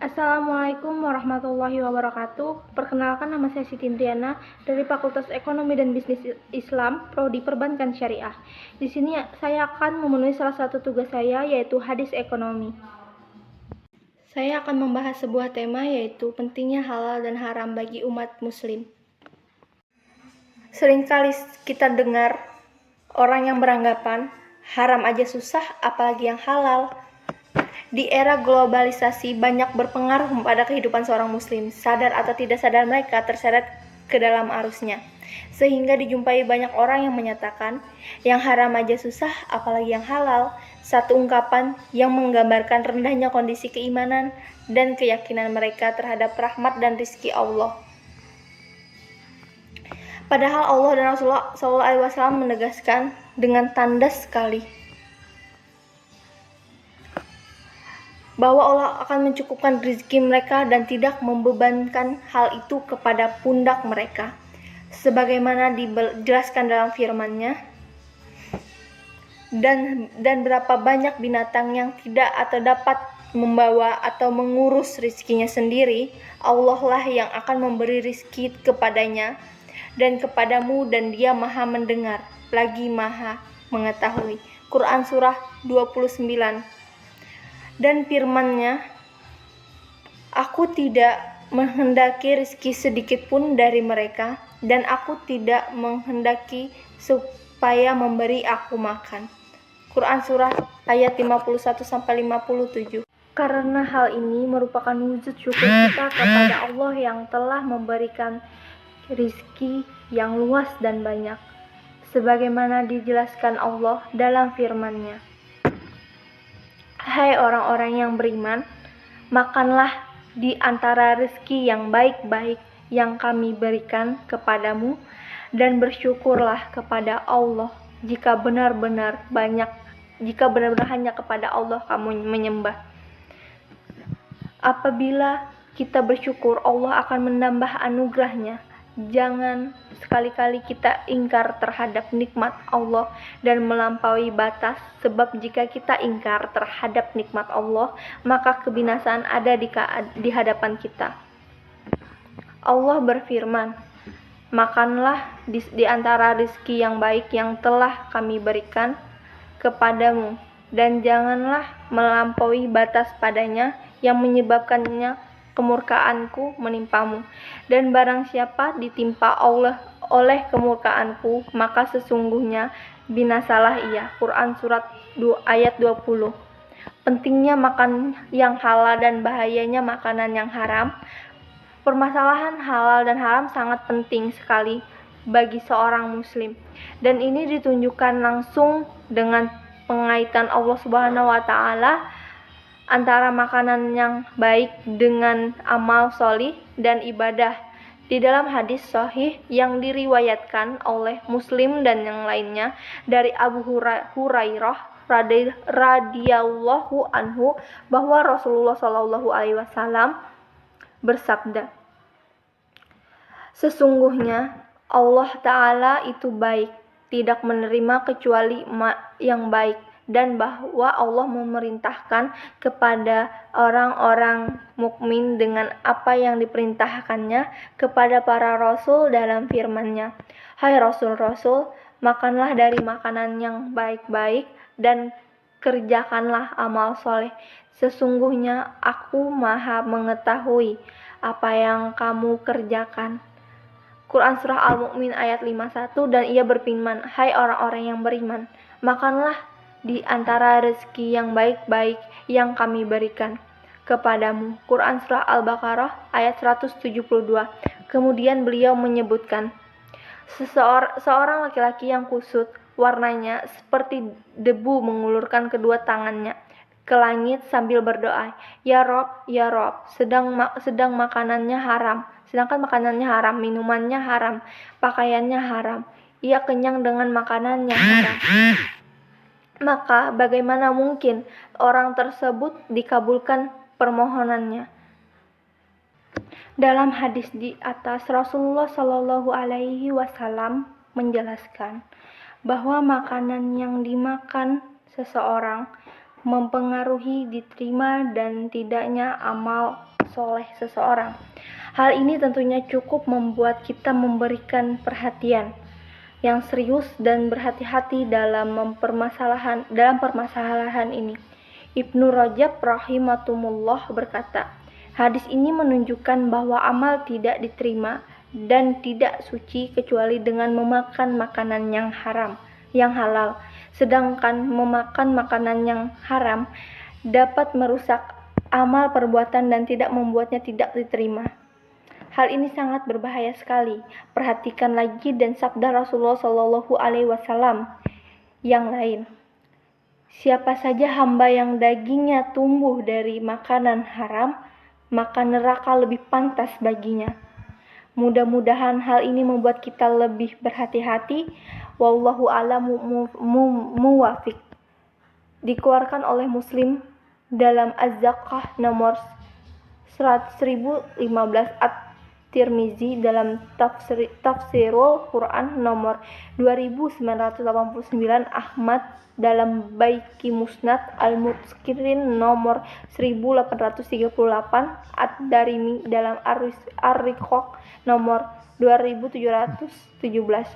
Assalamualaikum warahmatullahi wabarakatuh. Perkenalkan, nama saya Siti Indriana dari Fakultas Ekonomi dan Bisnis Islam, Prodi Perbankan Syariah. Di sini saya akan memenuhi salah satu tugas saya, yaitu hadis ekonomi. Saya akan membahas sebuah tema, yaitu pentingnya halal dan haram bagi umat muslim. Seringkali kita dengar orang yang beranggapan haram aja susah, apalagi yang halal. Di era globalisasi, banyak berpengaruh pada kehidupan seorang muslim. Sadar atau tidak sadar, mereka terseret ke dalam arusnya. Sehingga dijumpai banyak orang yang menyatakan, yang haram aja susah, apalagi yang halal. Satu ungkapan yang menggambarkan rendahnya kondisi keimanan dan keyakinan mereka terhadap rahmat dan rizki Allah. Padahal Allah dan Rasulullah SAW menegaskan dengan tandas sekali bahwa Allah akan mencukupkan rezeki mereka dan tidak membebankan hal itu kepada pundak mereka. Sebagaimana dijelaskan dalam firman-Nya, dan berapa banyak binatang yang tidak atau dapat membawa atau mengurus rezekinya sendiri, Allah lah yang akan memberi rezeki kepadanya dan kepadamu, dan Dia Maha mendengar lagi Maha mengetahui. Quran surah 29. Dan firman-Nya, Aku tidak menghendaki rezeki sedikit pun dari mereka, dan Aku tidak menghendaki supaya memberi Aku makan. Quran surah ayat 51-57. Karena hal ini merupakan wujud syukur kita kepada Allah yang telah memberikan rezeki yang luas dan banyak, sebagaimana dijelaskan Allah dalam firman-Nya, Hai orang-orang yang beriman, makanlah di antara rezeki yang baik-baik yang kami berikan kepadamu, dan bersyukurlah kepada Allah jika benar-benar hanya kepada Allah kamu menyembah. Apabila kita bersyukur, Allah akan menambah anugerahnya. Jangan sekali-kali kita ingkar terhadap nikmat Allah dan melampaui batas, sebab jika kita ingkar terhadap nikmat Allah, maka kebinasaan ada di hadapan kita. Allah berfirman, makanlah di antara rezeki yang baik yang telah kami berikan kepadamu, dan janganlah melampaui batas padanya yang menyebabkannya kemurkaanku menimpamu. Dan barang siapa ditimpa oleh kemurkaanku, maka sesungguhnya binasalah ia. Quran surat 2 ayat 20. Pentingnya makan yang halal dan bahayanya makanan yang haram. Permasalahan halal dan haram sangat penting sekali bagi seorang muslim, dan ini ditunjukkan langsung dengan pengaitan Allah Subhanahu wa Ta'ala antara makanan yang baik dengan amal solih dan ibadah. Di dalam hadis sahih yang diriwayatkan oleh Muslim dan yang lainnya dari Abu Hurairah radhiyallahu anhu, bahwa Rasulullah SAW bersabda, sesungguhnya Allah Ta'ala itu baik, tidak menerima kecuali yang baik, dan bahwa Allah memerintahkan kepada orang-orang mukmin dengan apa yang diperintahkannya kepada para rasul dalam firman-Nya, Hai Rasul-Rasul, makanlah dari makanan yang baik-baik dan kerjakanlah amal soleh. Sesungguhnya Aku Maha mengetahui apa yang kamu kerjakan. Quran surah Al-Mu'min ayat 51. Dan ia berfirman, Hai orang-orang yang beriman, makanlah di antara rezeki yang baik-baik yang kami berikan kepadamu. Quran surah Al-Baqarah ayat 172. Kemudian beliau menyebutkan, seorang laki-laki yang kusut warnanya seperti debu mengulurkan kedua tangannya ke langit sambil berdoa, Ya Rob, Ya Rob, sedangkan makanannya haram, minumannya haram, pakaiannya haram, ia kenyang dengan makanannya haram. Maka bagaimana mungkin orang tersebut dikabulkan permohonannya? Dalam hadis di atas, Rasulullah SAW menjelaskan bahwa makanan yang dimakan seseorang mempengaruhi diterima dan tidaknya amal soleh seseorang. Hal ini tentunya cukup membuat kita memberikan perhatian yang serius dan berhati-hati dalam permasalahan ini. Ibnu Rajab rahimatumullah berkata, hadis ini menunjukkan bahwa amal tidak diterima dan tidak suci kecuali dengan memakan makanan yang halal. Sedangkan memakan makanan yang haram dapat merusak amal perbuatan dan tidak membuatnya tidak diterima. Hal ini sangat berbahaya sekali. Perhatikan lagi dan sabda Rasulullah Shallallahu Alaihi Wasallam yang lain. Siapa saja hamba yang dagingnya tumbuh dari makanan haram, maka neraka lebih pantas baginya. Mudah-mudahan hal ini membuat kita lebih berhati-hati. Wallahu a'lam muwafiq. Dikeluarkan oleh Muslim dalam Az-Zakah nomor 1015, At-Tirmizi dalam Tafsirul Quran nomor 2989, Ahmad dalam Baiki Musnad, Al-Muskirin nomor 1838, Ad-Darimi dalam Ar-Riqaq nomor 2717.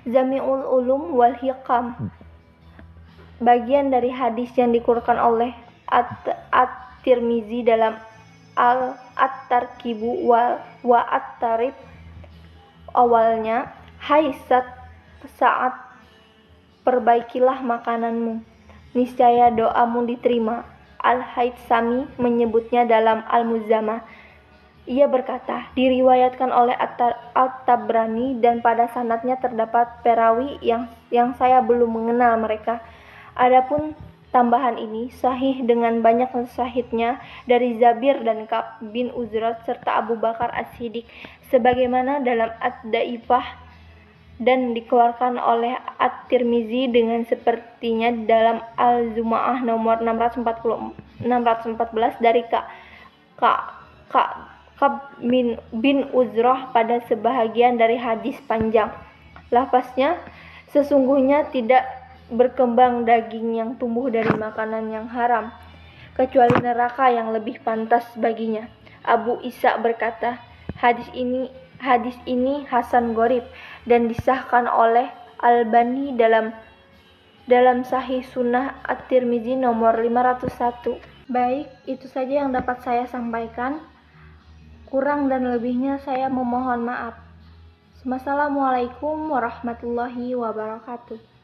Jami'ul Ulum wal Hikam, bagian dari hadis yang dikeluarkan oleh At-Tirmizi dalam At-Tarkibu wa At-Tarib. Awalnya, hai saat perbaikilah makananmu, niscaya doamu diterima. Al-Haytsami menyebutnya dalam Al-Muzammah. Ia berkata, diriwayatkan oleh At-Tabrani dan pada sanadnya terdapat perawi yang saya belum mengenal mereka. Adapun tambahan ini sahih dengan banyak syahidnya dari Zabir dan Ka'b bin Uzrat serta Abu Bakar As-Siddiq sebagaimana dalam Ad-Daifah, dan dikeluarkan oleh At-Tirmizi dengan sepertinya dalam Al-Jumu'ah nomor 614 dari Ka'b bin Uzrah pada sebahagian dari hadis panjang. Lafaznya, sesungguhnya tidak berkembang daging yang tumbuh dari makanan yang haram, kecuali neraka yang lebih pantas baginya. Abu Isa berkata, hadis ini hasan gharib dan disahkan oleh Albani dalam Sahih Sunnah At-Tirmizi nomor 501. Baik, itu saja yang dapat saya sampaikan. Kurang dan lebihnya saya memohon maaf. Wassalamualaikum warahmatullahi wabarakatuh.